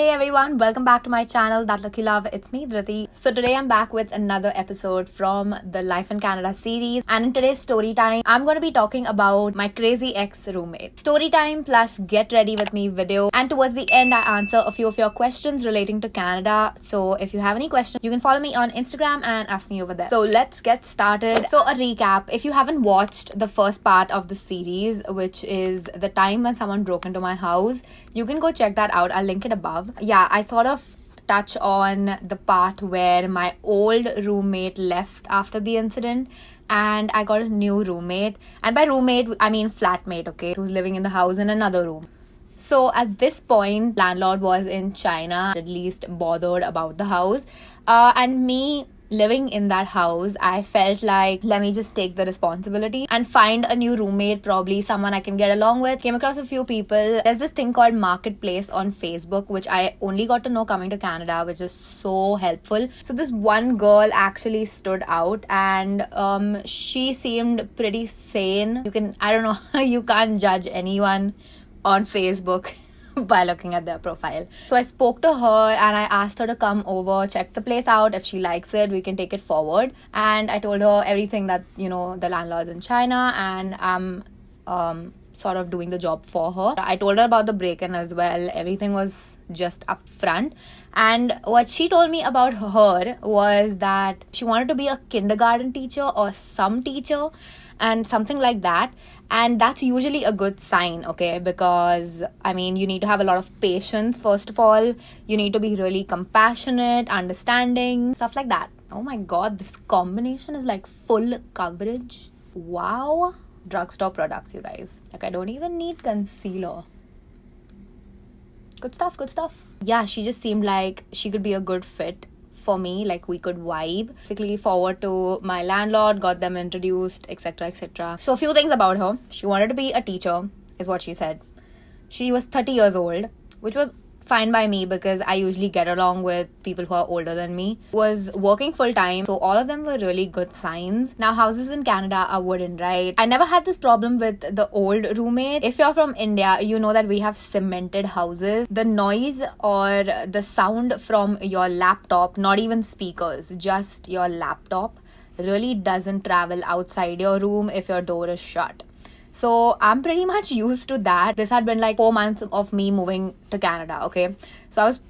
Hey everyone, welcome back to my channel, That Look You Love. It's me, Dhriti. So today I'm back with another episode from the Life in Canada series. And in today's story time, I'm going to be talking about my crazy ex-roommate. Story time plus get ready with me video. And towards the end, I answer a few of your questions relating to Canada. So if you have any questions, you can follow me on Instagram and ask me over there. So let's get started. So a recap, if you haven't watched the first part of the series, which is the time when someone broke into my house, you can go check that out. I'll link it above. Yeah, I sort of touch on the part where my old roommate left after the incident and I got a new roommate. And by roommate, I mean flatmate, okay, who's living in the house in another room. So at this point, landlord was in China, at least bothered about the house. And me living in that house, I felt like, let me just take the responsibility and find a new roommate, probably someone I can get along with. Came across a few people. There's this thing called Marketplace on Facebook, which I only got to know coming to Canada, which is so helpful. So this one girl actually stood out and she seemed pretty sane. I don't know, you can't judge anyone on Facebook by looking at their profile. So I spoke to her and I asked her to come over, check the place out. If she likes it, we can take it forward. And I told her everything that, the landlord's in China and I'm sort of doing the job for her. I told her about the break-in as well. Everything was just up front. And what she told me about her was that she wanted to be a kindergarten teacher or some teacher and something like that. And that's usually a good sign, okay? Because, you need to have a lot of patience, first of all. You need to be really compassionate, understanding, stuff like that. Oh my god, this combination is like full coverage. Wow. Drugstore products, you guys. Like, I don't even need concealer. Good stuff, good stuff. Yeah, she just seemed like she could be a good fit for me, like we could vibe. Basically forward to my landlord, got them introduced, etc, etc. So a few things about her. She wanted to be a teacher, is what she said. She was 30 years old, which was fine by me because I usually get along with people who are older than me. Was working full time, so all of them were really good signs. Now houses in Canada are wooden, right? I never had this problem with the old roommate. If you're from India, you know that we have cemented houses. The noise or the sound from your laptop, not even speakers, just your laptop, really doesn't travel outside your room if your door is shut. So I'm pretty much used to that. This had been like 4 months of me moving to Canada, okay? So I was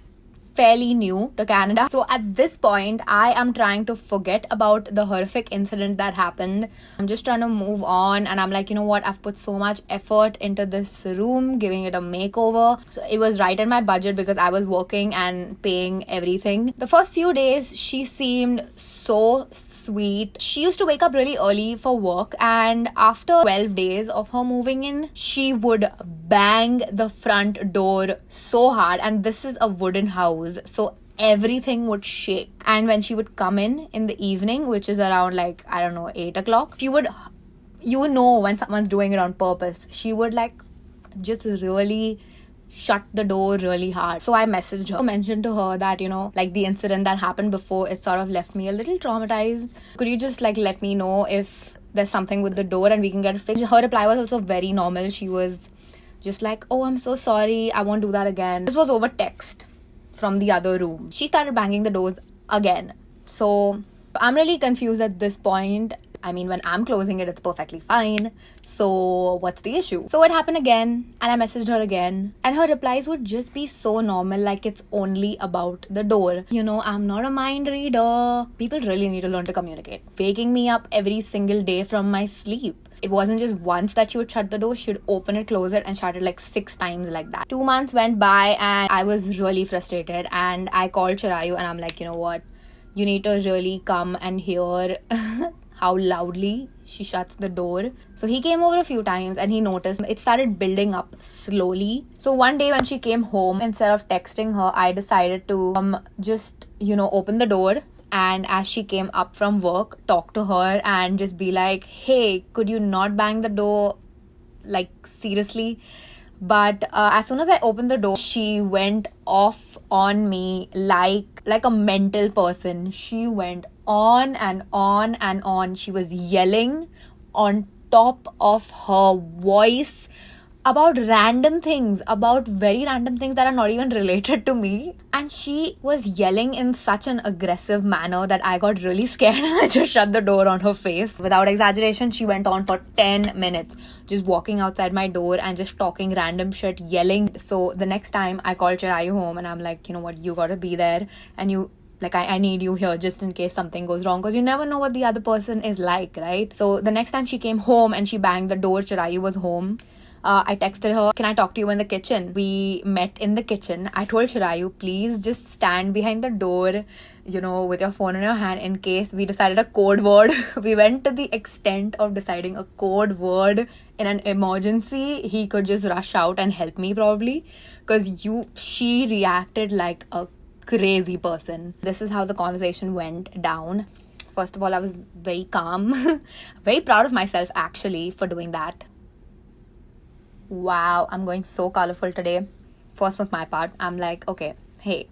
fairly new to Canada. So at this point, I am trying to forget about the horrific incident that happened. I'm just trying to move on and I'm like, you know what? I've put so much effort into this room, giving it a makeover. So it was right in my budget because I was working and paying everything. The first few days, she seemed so sweet. She used to wake up really early for work and after 12 days of her moving in, she would bang the front door so hard, and this is a wooden house, so everything would shake. And when she would come in the evening, which is around 8 o'clock, she would, when someone's doing it on purpose, she would just really shut the door really hard. So I messaged her, mentioned to her that, the incident that happened before, it sort of left me a little traumatized. Could you just let me know if there's something with the door and we can get it fixed? Her reply was also very normal. She was just like, oh, I'm so sorry, I won't do that again. This was over text from the other room. She started banging the doors again. So I'm really confused at this point. When I'm closing it, it's perfectly fine. So what's the issue? So it happened again and I messaged her again and her replies would just be so normal, like it's only about the door. I'm not a mind reader. People really need to learn to communicate. Waking me up every single day from my sleep. It wasn't just once that she would shut the door, she would open it, close it and shut it 6 times like that. 2 months went by and I was really frustrated and I called Chirayu and I'm like, you know what? You need to really come and hear how loudly she shuts the door. So he came over a few times and he noticed it started building up slowly. So one day when she came home, instead of texting her, I decided to open the door. And as she came up from work, talk to her and just be like, hey, could you not bang the door? Seriously? But as soon as I opened the door, she went off on me like a mental person. She went on and on and on. She was yelling on top of her voice. about random things, about very random things that are not even related to me. And she was yelling in such an aggressive manner that I got really scared and I just shut the door on her face. Without exaggeration, she went on for 10 minutes, just walking outside my door and just talking random shit, yelling. So the next time I called Chirayu home and I'm like, you know what, you gotta be there and you like I need you here just in case something goes wrong, because you never know what the other person is like, right? So the next time she came home and she banged the door, Chirayu was home. I texted her, can I talk to you in the kitchen? We met in the kitchen. I told Chirayu, please just stand behind the door, you know, with your phone in your hand in case we decided a code word. We went to the extent of deciding a code word. In an emergency, he could just rush out and help me probably, because she reacted like a crazy person. This is how the conversation went down. First of all, I was very calm, very proud of myself actually for doing that. Wow, I'm going so colorful today. First was my part. I'm like, okay, hey,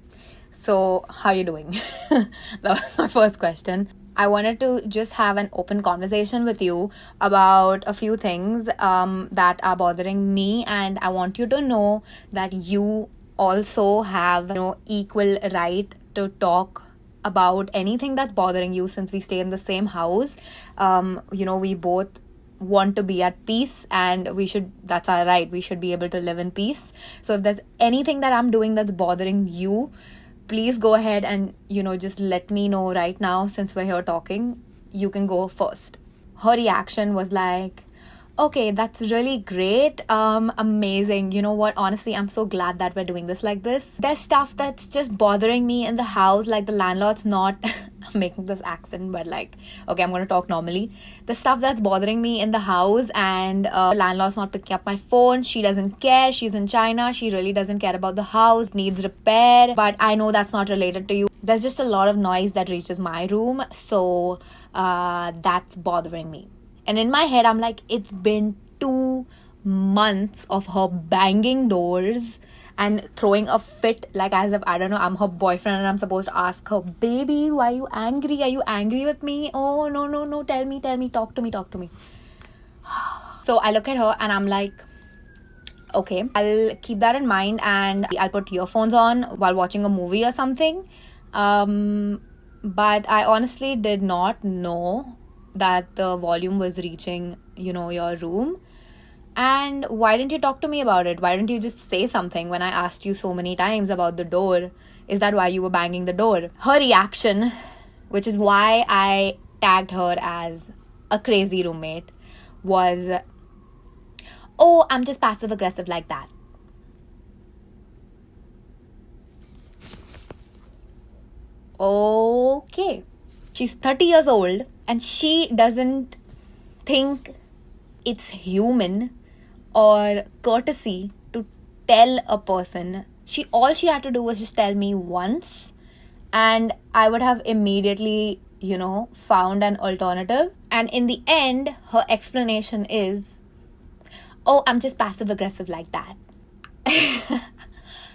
so how you doing? That was my first question. I wanted to just have an open conversation with you about a few things that are bothering me, and I want you to know that you also have, you know, equal right to talk about anything that's bothering you, since we stay in the same house. You know, we both want to be at peace, and that's our right. We should be able to live in peace. So if there's anything that I'm doing that's bothering you, please go ahead and, you know, just let me know right now. Since we're here talking, you can go first. Her reaction was like, okay, that's really great. Amazing. You know what? Honestly, I'm so glad that we're doing this like this. There's stuff that's just bothering me in the house, like the landlord's not I'm making this accent, but like, okay, I'm going to talk normally. The stuff that's bothering me in the house, and the landlord's not picking up my phone. She doesn't care. She's in China. She really doesn't care about the house. Needs repair. But I know that's not related to you. There's just a lot of noise that reaches my room. So that's bothering me. And in my head, I'm like, it's been 2 months of her banging doors and throwing a fit, like as if, I don't know, I'm her boyfriend and I'm supposed to ask her, baby, why are you angry? Are you angry with me? Oh, no, tell me, talk to me. So I look at her and I'm like, okay, I'll keep that in mind and I'll put earphones on while watching a movie or something. But I honestly did not know that the volume was reaching, you know, your room. And why didn't you talk to me about it? Why didn't you just say something when I asked you so many times about the door? Is that why you were banging the door? Her reaction, which is why I tagged her as a crazy roommate, was, oh, I'm just passive aggressive like that. Okay. She's 30 years old and she doesn't think it's human or courtesy to tell a person. All she had to do was just tell me once and I would have immediately, you know, found an alternative. And in the end, her explanation is, oh, I'm just passive aggressive like that.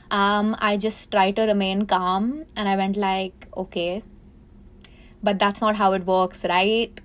I just try to remain calm and I went like, okay, but that's not how it works, right?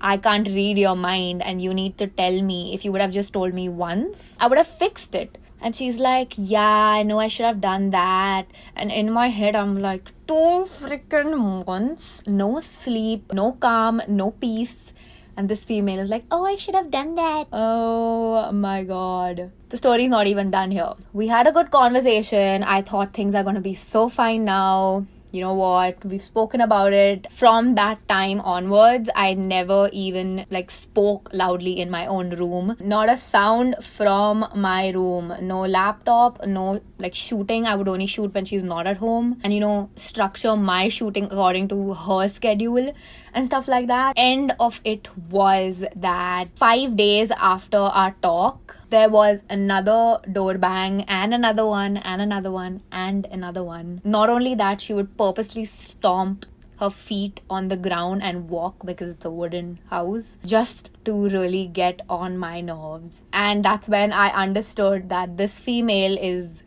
I can't read your mind and you need to tell me. If you would have just told me once, I would have fixed it. And she's like, yeah, I know I should have done that. And in my head, I'm like, 2 freaking months, no sleep, no calm, no peace. And this female is like, oh, I should have done that. Oh my God. The story's not even done here. We had a good conversation. I thought things are going to be so fine now. You know what? We've spoken about it. From that time onwards, I never even spoke loudly in my own room. Not a sound from my room. No laptop, no shooting. I would only shoot when she's not at home. And structure my shooting according to her schedule and stuff like that. End of it was that 5 days after our talk, there was another door bang and another one and another one and another one. Not only that, she would purposely stomp her feet on the ground and walk, because it's a wooden house, just to really get on my nerves. And that's when I understood that this female is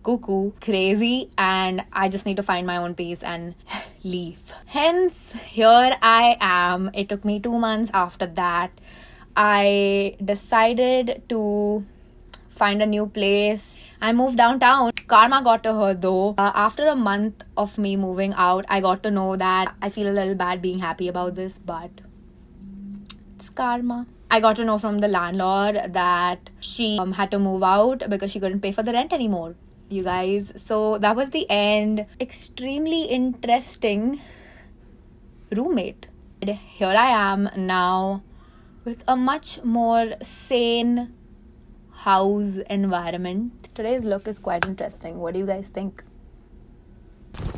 cuckoo, crazy, and I just need to find my own peace and leave. Hence, here I am. It took me 2 months after that. I decided to find a new place. I moved downtown. Karma got to her though. After a month of me moving out, I got to know that I feel a little bad being happy about this, but it's karma. I got to know from the landlord that she had to move out because she couldn't pay for the rent anymore, you guys. So that was the end. Extremely interesting roommate. Here I am now with a much more sane house environment. Today's look is quite interesting. What do you guys think?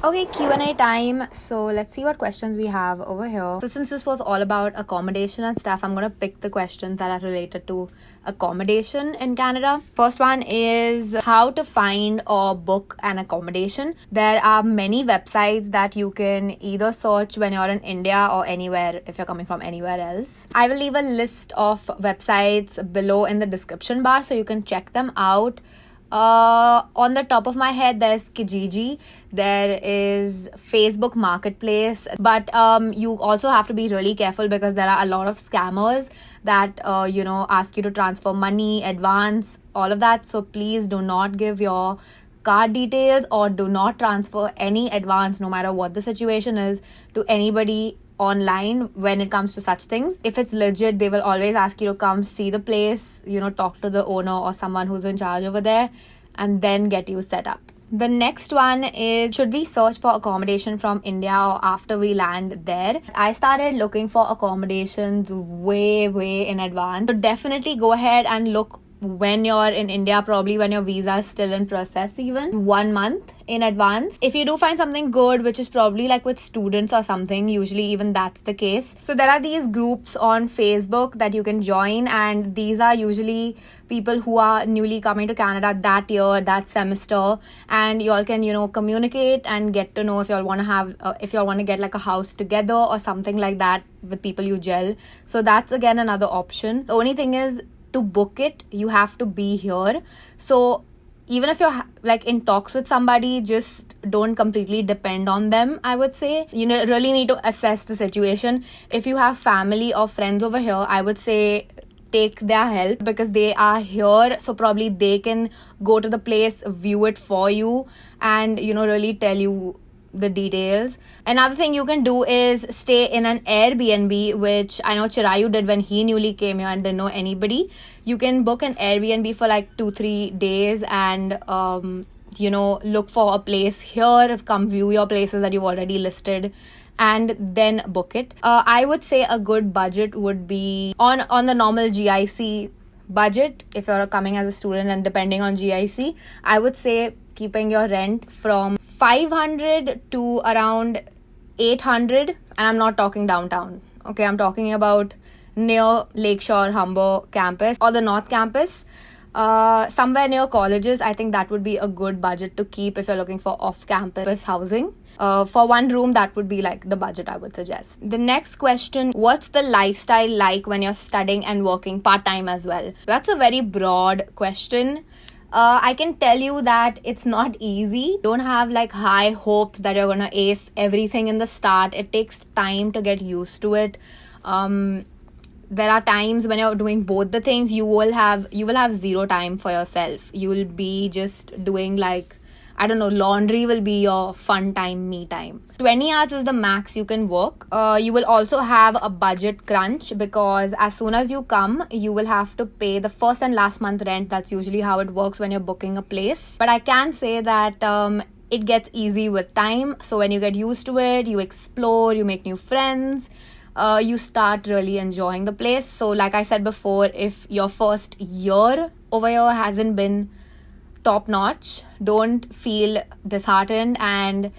Okay, Q&A time. So let's see what questions we have over here. So since this was all about accommodation and stuff, I'm gonna pick the questions that are related to accommodation in Canada. First one is how to find or book an accommodation. There are many websites that you can either search when you're in India or anywhere if you're coming from anywhere else. I will leave a list of websites below in the description bar so you can check them out. On the top of my head, there's Kijiji, there is Facebook Marketplace, but you also have to be really careful because there are a lot of scammers that ask you to transfer money, advance, all of that. So please do not give your card details or do not transfer any advance, no matter what the situation is, to anybody online when it comes to such things. If it's legit, they will always ask you to come see the place, talk to the owner or someone who's in charge over there, and then get you set up. The next one is, should we search for accommodation from India or after we land there? I started looking for accommodations way in advance. So definitely go ahead and look when you're in India, probably when your visa is still in process, even 1 month in advance. If you do find something good, which is probably like with students or something, usually even that's the case. So there are these groups on Facebook that you can join, and these are usually people who are newly coming to Canada that year, that semester, and y'all can communicate and get to know if y'all want to have if y'all want to get like a house together or something like that with people you gel. So that's again another option. The only thing is, to book it, you have to be here. So even if you're like in talks with somebody, just don't completely depend on them, I would say. Really need to assess the situation. If you have family or friends over here, I would say take their help because they are here, so probably they can go to the place, view it for you, and really tell you the details. Another thing you can do is stay in an Airbnb, which I know Chirayu did when he newly came here and didn't know anybody. You can book an Airbnb for like 2-3 days and look for a place here, come view your places that you've already listed, and then book it. I would say a good budget would be on the normal GIC budget. If you're coming as a student and depending on GIC, I would say keeping your rent from 500 to around 800, and I'm not talking downtown. Okay, I'm talking about near Lakeshore Humber campus or the North campus. Somewhere near colleges. I think that would be a good budget to keep if you're looking for off-campus housing. For one room, that would be like the budget I would suggest. The next question, what's the lifestyle like when you're studying and working part-time as well? That's a very broad question. I can tell you that it's not easy. Don't have like high hopes that you're gonna ace everything in the start. It takes time to get used to it. There are times when you're doing both the things, you will have zero time for yourself. You will be just doing like, I don't know, laundry will be your fun time, me time. 20 hours is the max you can work. You will also have a budget crunch because as soon as you come, you will have to pay the first and last month rent. That's usually how it works when you're booking a place. But I can say that it gets easy with time. So when you get used to it, you explore, you make new friends, you start really enjoying the place. So like I said before, if your first year over here hasn't been top notch, don't feel disheartened and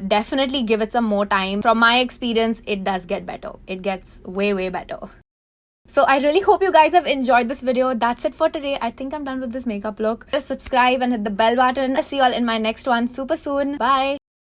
definitely give it some more time. From my experience, it does get better. It gets way better. So I really hope you guys have enjoyed this video. That's it for today. I think I'm done with this makeup look. Just subscribe and hit the bell button. I'll see you all in my next one super soon. Bye.